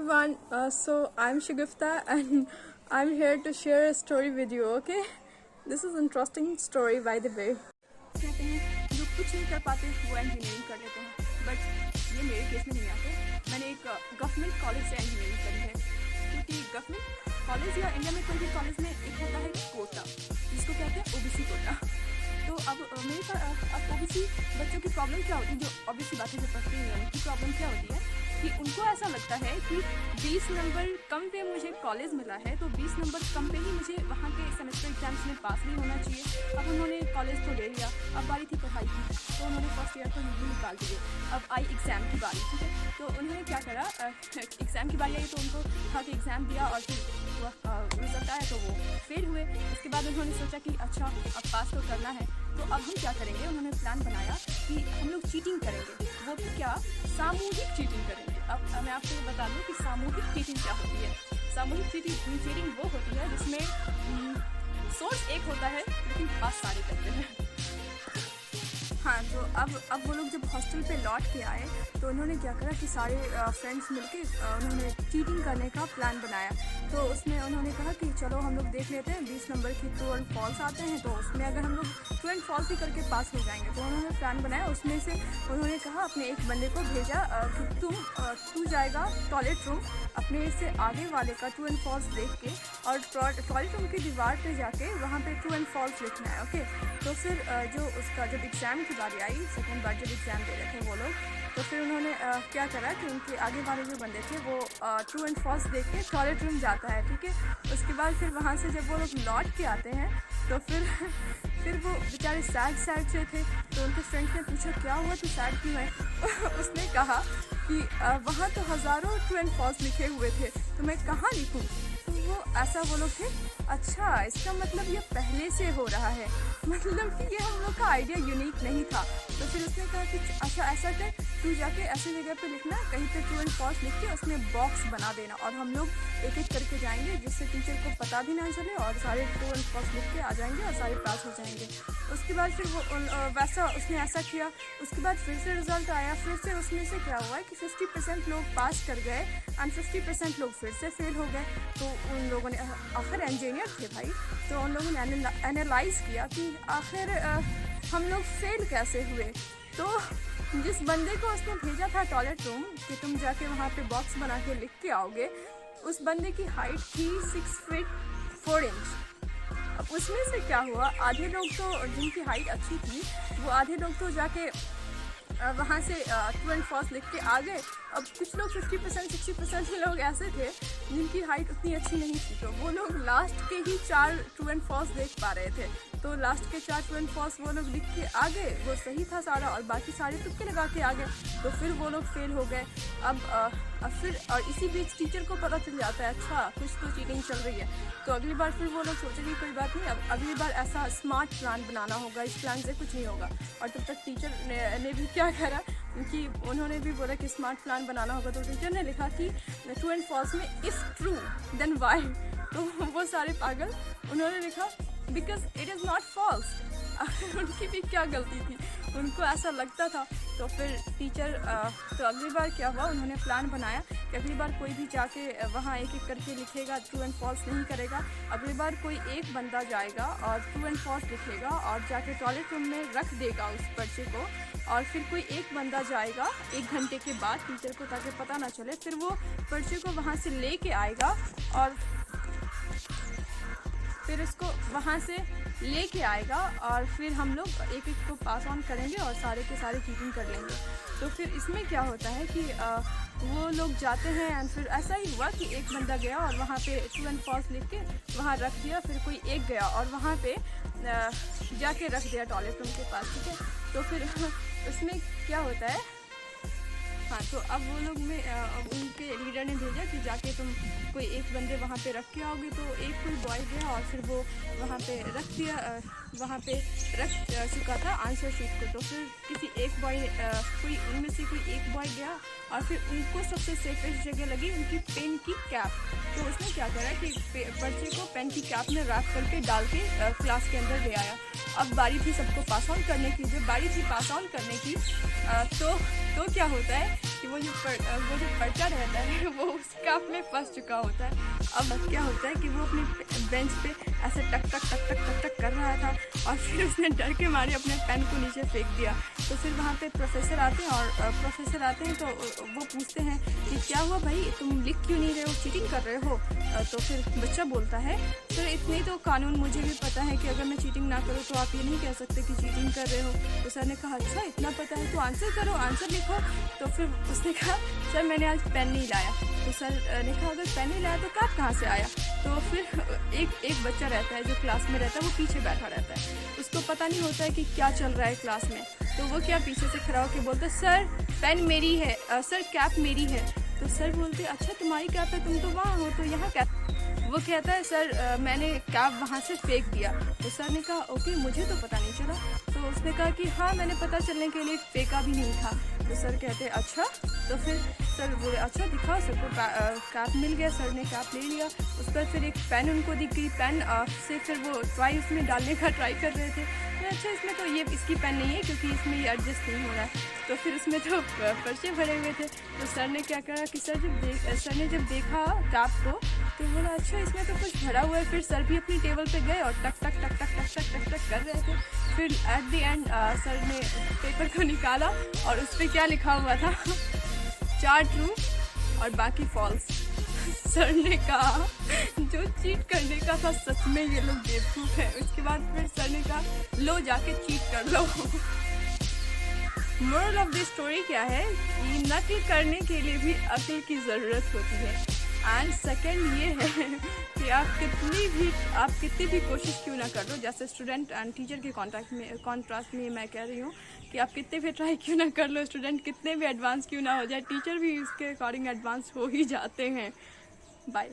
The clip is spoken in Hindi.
everyone, so I'm Shagufta and I'm here to share a story with you, okay? This is interesting story by the way. कहते हैं जो कुछ नहीं कर पाते वो इंजीनियरिंग कर लेते हैं, बट ये मेरे केस में नहीं आते। मैंने एक गवर्नमेंट कॉलेज से इंजीनियरिंग करी है, क्योंकि गवर्नमेंट कॉलेज या इंडिया में कोई भी कॉलेज में एक होता है कोटा, जिसको कहते हैं ओबीसी कोटा। तो अब मेरे पास अब ओबीसी बच्चों की प्रॉब्लम क्या होती है, जो ओबीसी बातें जो पढ़ते हैं उनकी प्रॉब्लम क्या होती है कि उनको ऐसा लगता है कि 20 नंबर कम पे मुझे कॉलेज मिला है, तो 20 नंबर कम पे ही मुझे वहाँ के सेमेस्टर एग्जाम्स में पास नहीं होना चाहिए। अब उन्होंने कॉलेज तो ले लिया, अब बारी थी पढ़ाई की, तो उन्होंने फर्स्ट ईयर को यूजी निकाल दिए। अब आई एग्ज़ाम की बारी, ठीक है, तो उन्होंने क्या करा, एग्ज़ाम की बारी आई तो उनको था कि एग्ज़ाम दिया और फिर रिजल्ट आया तो वो फेल हुए। उसके बाद उन्होंने सोचा कि अच्छा अब पास तो करना है, तो अब हम क्या करेंगे। उन्होंने प्लान बनाया कि हम लोग चीटिंग करेंगे, वो भी क्या, सामूहिक चीटिंग करेंगे। अब मैं आपको बता दूं कि सामूहिक चीटिंग क्या होती है। सामूहिक चीटिंग वो होती है जिसमें सोर्स एक होता है लेकिन पास सारे करते हैं। हाँ, तो अब वो लोग जब हॉस्टल पे लौट के आए तो उन्होंने क्या करा कि सारे फ्रेंड्स मिलके उन्होंने चीटिंग करने का प्लान बनाया। तो उसमें उन्होंने कहा कि चलो हम लोग देख लेते हैं 20 नंबर की ट्रू एंड फॉल्स आते हैं, तो उसमें अगर हम लोग ट्रू एंड फॉल्स ही करके पास हो जाएंगे। तो उन्होंने प्लान बनाया, उसमें से उन्होंने कहा अपने एक बंदे को भेजा कि तू जाएगा टॉयलेट रूम, अपने से आगे वाले का ट्रू एंड फॉल्स देख के और टॉयलेट रूम की दीवार पे जाके वहाँ पे ट्रू एंड फॉल्स लिखना है, ओके। तो फिर जो उसका जब एग्ज़ाम की बारी आई, सेकेंड बार जब एग्ज़ाम दे रहे थे वो लोग, तो फिर उन्होंने क्या करा कि उनके आगे वाले जो बंदे थे वो ट्रू एंड फॉल्स देख के टॉयलेट रूम जाता है, ठीक है। उसके बाद फिर वहाँ से जब वो लोग लौट के आते हैं तो फिर वो बेचारे सैड से थे, तो उनके फ्रेंड्स ने पूछा क्या हुआ, तू सैड क्यों है। उसने कहा कि वहाँ तो हज़ारों ट्रू एंड फॉल्स लिखे हुए थे, तो मैं कहाँ लिखूँ। तो वो लोग थे, अच्छा इसका मतलब ये पहले से हो रहा है, मतलब कि ये हम लोग का आइडिया यूनिक नहीं था। तो फिर उसने कहा कि अच्छा ऐसा कर, तू जाके ऐसी जगह पे लिखना, कहीं पे ट्रू एंड फॉल्स लिख के उसमें बॉक्स बना देना और हम लोग एक एक करके जाएंगे, जिससे टीचर को पता भी ना चले और सारे ट्रू एंड फॉल्स लिख के आ जाएंगे और सारे पास हो जाएंगे। उसके बाद फिर वो उसने ऐसा किया। उसके बाद फिर से रिजल्ट आया, फिर से उसमें से क्या हुआ कि 50% लोग पास कर गए एंड 50% लोग फिर से फेल हो गए। तो उन लोगों ने, आखिर इंजीनियर थे भाई, तो उन लोगों ने एनालाइज़ किया कि आखिर हम लोग फेल कैसे हुए। तो जिस बंदे को उसने भेजा था टॉयलेट रूम कि तुम जाके वहाँ पे बॉक्स बना के लिख के आओगे, उस बंदे की हाइट थी 6 फीट 4 इंच। अब उसमें से क्या हुआ, आधे लोग तो जिनकी हाइट अच्छी थी वो आधे लोग तो जाके वहाँ से ट्रू एंड फॉल्स लिख के आ गए। अब कुछ लोग 50% 60% लोग ऐसे थे जिनकी हाइट उतनी अच्छी नहीं थी, तो वो लोग लास्ट के ही 4 ट्रू एंड फॉल्स देख पा रहे थे। तो लास्ट के 4 ट्रू एंड फॉल्स वो लोग लिख के आ गए, वो सही था सारा, और बाकी सारे तुक्के लगा के आ गए, तो फिर वो लोग फेल हो गए। अब फिर और इसी बीच टीचर को पता चल जाता है अच्छा कुछ तो चीटिंग चल रही है, तो अगली बार फिर वो लोग सोचेंगे कोई बात नहीं, अब अगली बार ऐसा स्मार्ट प्लान बनाना होगा, इस प्लान से कुछ नहीं होगा। और तब तक टीचर ने भी क्या करा कि उन्होंने भी बोला कि स्मार्ट प्लान बनाना होगा, तो टीचर ने लिखा कि ट्रू एंड फॉल्स में इफ़ ट्रू देन वाई। तो वो सारे पागल, उन्होंने लिखा because it is not false. उनकी भी क्या गलती थी, उनको ऐसा लगता था। तो फिर टीचर तो अगली बार क्या हुआ, उन्होंने प्लान बनाया कि अगली बार कोई भी जाके वहाँ एक एक करके लिखेगा, ट्रू एंड फॉल्स नहीं करेगा। अगली बार कोई एक बंदा जाएगा और ट्रू एंड फॉल्स लिखेगा और जाके टॉयलेट रूम में रख देगा उस पर्चे को, और फिर कोई एक बंदा जाएगा 1 घंटे के बाद टीचर को, ताकि पता ना चले, फिर वो पर्चे को वहाँ से लेके आएगा और फिर उसको वहाँ से लेके आएगा और फिर हम लोग एक एक को पास ऑन करेंगे और सारे के सारे चीटिंग कर लेंगे। तो फिर इसमें क्या होता है कि वो लोग जाते हैं एंड फिर ऐसा ही हुआ कि एक बंदा गया और वहाँ पे ट्रू एंड फॉल्स लिख के वहाँ रख दिया, फिर कोई एक गया और वहाँ पे जाके रख दिया टॉयलेट रूम के पास, ठीक है। तो फिर उसमें क्या होता है, हाँ, तो अब वो लोग में अब उनके लीडर ने भेजा कि जाके तुम कोई एक बंदे वहाँ पे रख के आओगे। तो एक कोई बॉय गया और फिर वो वहाँ पे रख दिया, वहाँ पे रख चुका था आंसर शीट को। तो फिर किसी एक बॉय कोई उनमें से कोई एक बॉय गया और फिर उनको सबसे सेफेस्ट जगह लगी उनकी पेन की कैप। तो उसने क्या करा कि पर्चे को पेन की कैप में रैप करके डाल के क्लास के अंदर ले आया। अब बारी थी सबको पास ऑन करने की। जब बारी थी पास ऑन करने की तो क्या होता है कि वो जो पर्चा रहता है वो उस कप में फंस चुका होता है। अब क्या होता है कि वो अपने बेंच पे ऐसे टक टक टक टक टक टक कर रहा था और फिर उसने डर के मारे अपने पेन को नीचे फेंक दिया। तो फिर वहाँ पे प्रोफेसर आते हैं और प्रोफेसर आते हैं तो वो पूछते हैं कि क्या हुआ भाई, तुम लिख क्यों नहीं रहे हो, चीटिंग कर रहे हो? तो फिर बच्चा बोलता है सर इतने तो कानून मुझे भी पता है कि अगर मैं चीटिंग ना करूँ तो आप ये नहीं कह सकते कि चीटिंग कर रहे हो। तो सर ने कहा अच्छा इतना पता है तो आंसर करो, आंसर लिखो। तो फिर उसने कहा सर मैंने आज पेन नहीं लाया। तो सर ने कहा अगर पेन नहीं लाया तो कैप कहाँ से आया? तो फिर एक बच्चा रहता है जो क्लास में रहता है, वो पीछे बैठा रहता है, उसको पता नहीं होता है कि क्या चल रहा है क्लास में। तो वो क्या पीछे से खड़ा होकर बोलता है सर पेन मेरी है, सर कैप मेरी है। तो सर बोलते अच्छा तुम्हारी कैप है, तुम तो वहाँ हो तो यहाँ कैप। वो कहता है सर मैंने कैप वहाँ से फेंक दिया। तो सर ने कहा ओके मुझे तो पता नहीं चला। तो उसने कहा कि हाँ मैंने पता चलने के लिए फेंका भी नहीं था। तो सर कहते हैं अच्छा। तो फिर सर बोले अच्छा दिखाओ, सर को कैप मिल गया। सर ने कैप ले लिया। उस पर फिर एक पेन उनको दिख गई, पेन से फिर वो ट्राई उसमें डालने का ट्राई कर रहे थे। तो अच्छा इसमें तो ये इसकी पेन नहीं है क्योंकि इसमें ये एडजस्ट नहीं हो रहा है। तो फिर उसमें तो पर्चे भरे हुए थे। तो सर ने क्या करा कि सर ने जब देखा कैप को तो बोला अच्छा इसमें तो कुछ भरा हुआ है। फिर सर भी अपनी टेबल पे गए और टक टक टक टक टक टक टक टक कर रहे थे। फिर एट द एंड सर ने पेपर को निकाला और उस पर क्या लिखा हुआ था 4 ट्रू और बाकी फॉल्स। सर ने कहा जो चीट करने का था सच में ये लोग बेवकूफ़ है। उसके बाद फिर सर ने कहा लो जाके चीट कर लो। मोरल ऑफ द स्टोरी क्या है कि नकल करने के लिए भी अक्ल की ज़रूरत होती है। एंड सेकेंड ये है कि आप कितनी भी कोशिश क्यों ना कर लो, जैसे स्टूडेंट एंड टीचर के कॉन्ट्रास्ट में मैं कह रही हूँ कि आप कितने भी ट्राई क्यों ना कर लो, स्टूडेंट कितने भी एडवांस क्यों ना हो जाए, टीचर भी इसके अकॉर्डिंग एडवांस हो ही जाते हैं। बाय।